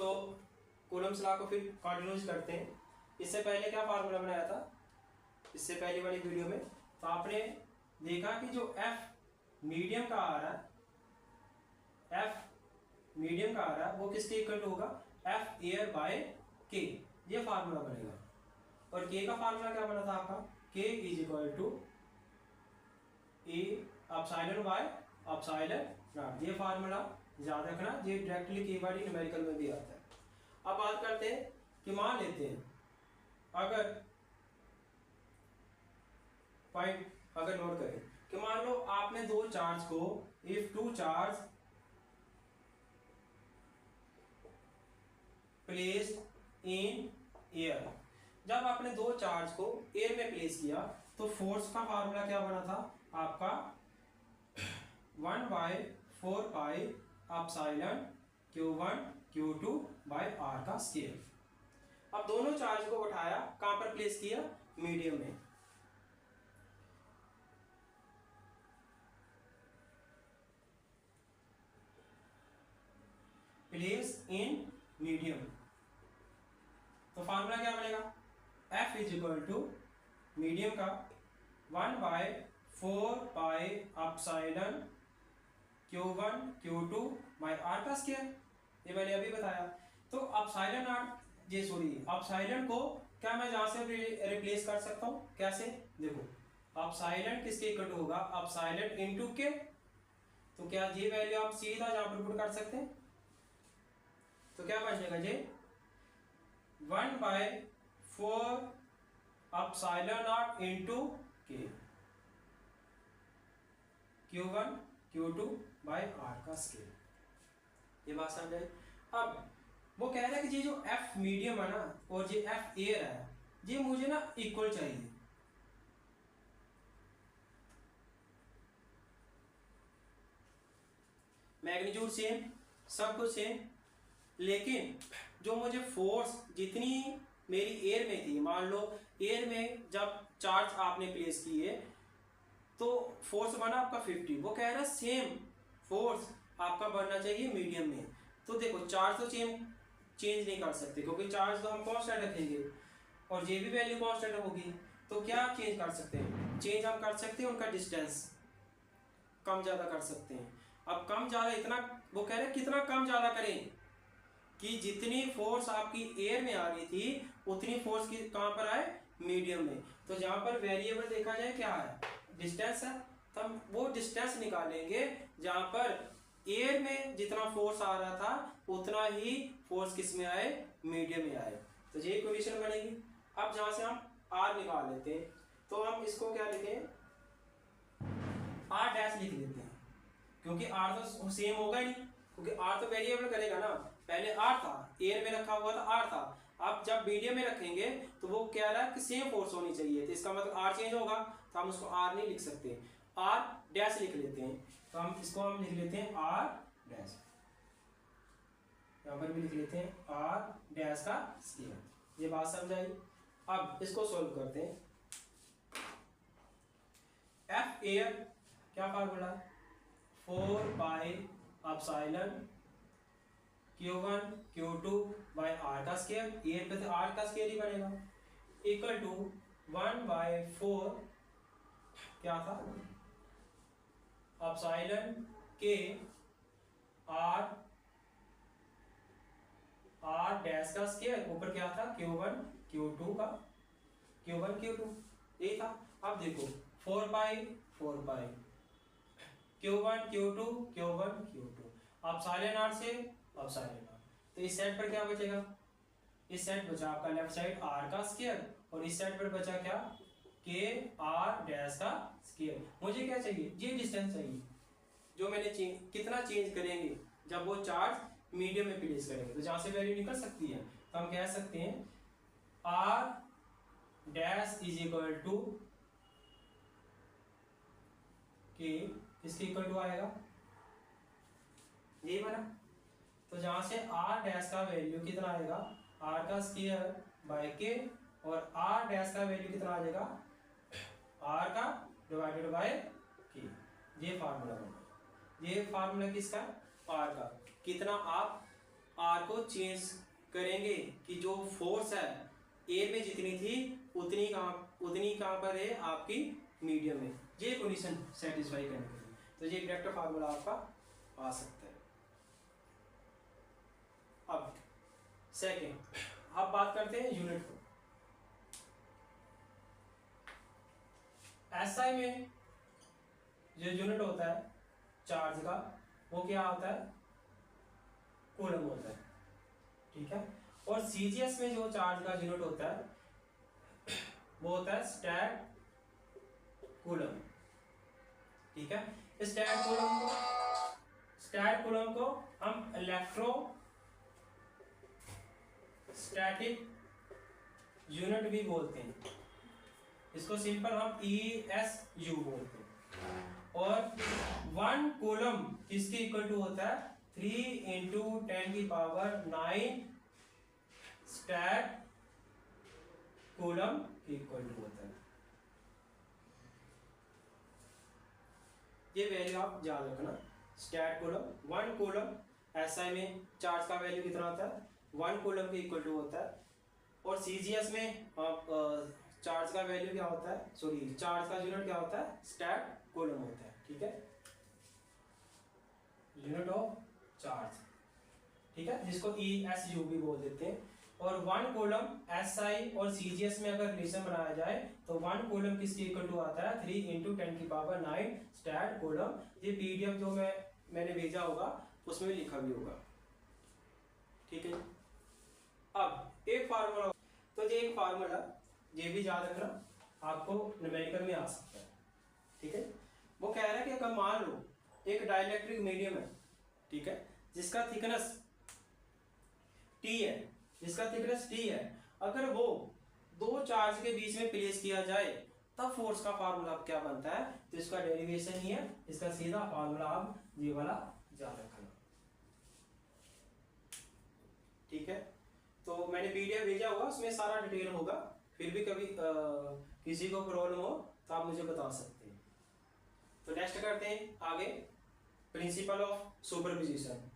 तो Coulomb's law को फिर कंटिन्यूज करते हैं। इससे पहले क्या फार्मूला बनाया था, इससे पहले वाली वीडियो में, तो आपने देखा कि जो एफ मीडियम का आ रहा है, एफ मीडियम का आ रहा है वो किसके इक्वल टू होगा, एफ एयर बाय के, ये फार्मूला बनेगा। और के का फार्मूला क्या बना था आपका, K is equal to A epsilon by epsilon not. ये फार्मूला याद रखना, ये डायरेक्टली के बाय डी न्यूमेरिकल में भी आता है। अब बात करते हैं कि मान लेते हैं अगर पॉइंट अगर नोट करें कि मान लो आपने दो चार्ज को, if two charge placed in air, जब आपने दो चार्ज को एयर में प्लेस किया तो फोर्स का फार्मूला क्या बना था आपका, 1/4 pi epsilon Q1 Q2 by R का स्केयर। अब दोनों चार्ज को उठाया, कहां पर प्लेस किया, मीडियम में। प्लेस इन मीडियम, तो फार्मूला क्या बनेगा, F is equal to medium का 1/4 pi epsilon Q1 Q2 by R का स्केयर, ये मैंने अभी बताया। तो एप्सिलॉन नॉट, ये सॉरी एप्सिलॉन को क्या मैं जहां से रिप्लेस कर सकता हूं, कैसे, देखो एप्सिलॉन किसके इक्वल होगा, एप्सिलॉन इनटू के, तो क्या ये वैल्यू आप सीधा जहां पर पुट कर सकते हैं, तो क्या बन जाएगा ये 1/4 एप्सिलॉन नॉट इनटू के Q1 Q2 बाय आर का स्केयर, ये बात समझ आई। अब वो कह रहा है कि ये जो F मीडियम है ना और ये F एयर है, ये मुझे ना इक्वल चाहिए। मैग्नीट्यूड सेम, सब कुछ सेम, लेकिन जो मुझे फोर्स जितनी मेरी एयर में थी, मान लो एयर में जब चार्ज आपने प्लेस किए तो फोर्स बना आपका 50, वो कह रहा है सेम फोर्स आपका बनना चाहिए मीडियम में। तो देखो चार्ज तो चेंज नहीं कर सकते क्योंकि चार्ज तो हम कांस्टेंट रखेंगे और ये भी वैल्यू कांस्टेंट होगी, तो क्या चेंज कर सकते हैं, चेंज हम कर सकते हैं उनका डिस्टेंस, कम ज्यादा कर सकते हैं। अब कम ज्यादा इतना, वो कह रहे हैं कितना कम ज्यादा करें कि जितनी फोर्स आपकी एयर में आ रही थी उतनी फोर्स की कहां पर आए, मीडियम में। तो जहां पर वेरिएबल देखा जाए क्या है, डिस्टेंस है, तो हम वो डिस्टेंस निकालेंगे जहां पर एयर में जितना फोर्स आ रहा था उतना ही फोर्स किस में आए, मीडियम में आए, तो ये इक्वेशन बनेगी। अब जहां से हम आर निकाल लेते हैं तो हम इसको क्या लिखें, आर डैश लिख लेते हैं, क्योंकि आर तो सेम होगा ही नहीं, क्योंकि आर तो वेरिएबल करेगा ना, पहले आर था, एयर में रखा हुआ था आर था, अब जब मीडियम में रखेंगे तो वो कह रहा है कि सेम फोर्स होनी चाहिए, तो इसका मतलब आर चेंज होगा, तो हम उसको आर नहीं लिख सकते, आर डैश लिख लेते हैं। तो हम इसको हम लिख लेते हैं आर डैश, यहां पर भी लिख लेते हैं आर डैश का स्केयर, ये बात समझ आई। अब इसको सोल्व करते हैं। एफ एयर क्या formula, 4 pi epsilon Q1 Q2 by R का स्केयर, एयर पे तो आर का स्केयर ही बनेगा, इक्वल टू 1/4 क्या था एप्सिलॉन के आर डैश का स्केयर, ऊपर क्या था Q1 Q2 का, Q1 Q2 यही था। अब देखो 4 pi Q1 Q2 Q1 Q2, epsilon R से एप्सिलॉन आर, तो इस साइड पर क्या बचेगा, इस साइड बचा आपका लेफ्ट साइड आर का स्केयर और इस साइड पर बचा क्या, के आर डैश का स्केयर। मुझे क्या चाहिए, ये डिस्टेंस चाहिए जो मैंने कितना चेंज करेंगे जब वो चार्ज मीडियम में प्लेस करेंगे, तो जहां से वैल्यू निकल सकती है तो हम कह सकते हैं R dash is equal to K, इसके इक्वल टू आएगा यही बना, तो जहां से आर डैश का वैल्यू कितना आएगा, आर का स्क्वायर बाय के, और आर डैश का वैल्यू कितना आ जाएगा, आर का डिवाइडेड बाय के, ये फार्मूला बना। ये फार्मूला किसका, आर का, कितना आप आर को चेंज करेंगे कि जो फोर्स है एयर में जितनी थी उतनी कहाँ पर है आपकी मीडियम में। ये कंडीशन सेटिस्फाई करने के लिए तो ये एग्जैक्ट फार्मूला आपका आ सकता है। अब सेकेंड अब बात करते हैं यूनिट को। एसआई में जो यूनिट होता है चार्ज का वो क्या होता है, कूलम होता है, ठीक है। और सीजीएस में जो चार्ज का यूनिट होता है वो होता है स्टैट कूलम, ठीक है। स्टैट कूलम को हम इलेक्ट्रो स्टैटिक यूनिट भी बोलते हैं, इसको सिंपल हम ESU बोलते हैं। और 1 कूलम किसके इक्वल टू होता है 3 × 10⁹ स्टैट कूलम के इक्वल टू होता है। ये वैल्यू आप याद रखना, स्टैट कूलम 1 कूलम एसआई में चार्ज का वैल्यू कितना होता है 1 कूलम के इक्वल टू होता है। और सीजीएस में चार्ज का वैल्यू क्या होता है, सॉरी चार्ज का यूनिट क्या होता है स्टैट कूलम होता है, ठीक है, यूनिट ऑफ चार्ज, ठीक है, जिसको ESU भी बोल देते हैं। और 1 कूलम SI और CGS में अगर रिलेशन बनाया जाए तो 1 कूलम किसके इक्वल टू आता है 3 × 10⁹ स्टैट कूलम। ये PDF जो मैंने भेजा होगा उसमें लिखा भी होगा, ठीक है। अब एक फार्मूला, तो ये एक फार्मूला ये भी याद रखना आपको न्यूमेरिकल में आ सकता है, ठीक है। वो कह रहा है कि अगर मान लो एक डाइलेक्ट्रिक मीडियम है, ठीक है, जिसका थिकनेस T है, अगर वो दो चार्ज के बीच में प्लेस किया जाए तब फोर्स का फार्मूला क्या बनता है, तो इसका डेरिवेशन ही है, इसका सीधा फार्मूला आप ये वाला याद रखना, ठीक है। तो मैंने PDF भेजा हुआ उसमें सारा डिटेल होगा, फिर भी कभी किसी को प्रॉब्लम हो तो आप मुझे बता सकते हैं। तो नेक्स्ट करते हैं आगे, प्रिंसिपल ऑफ सुपरपोजिशन।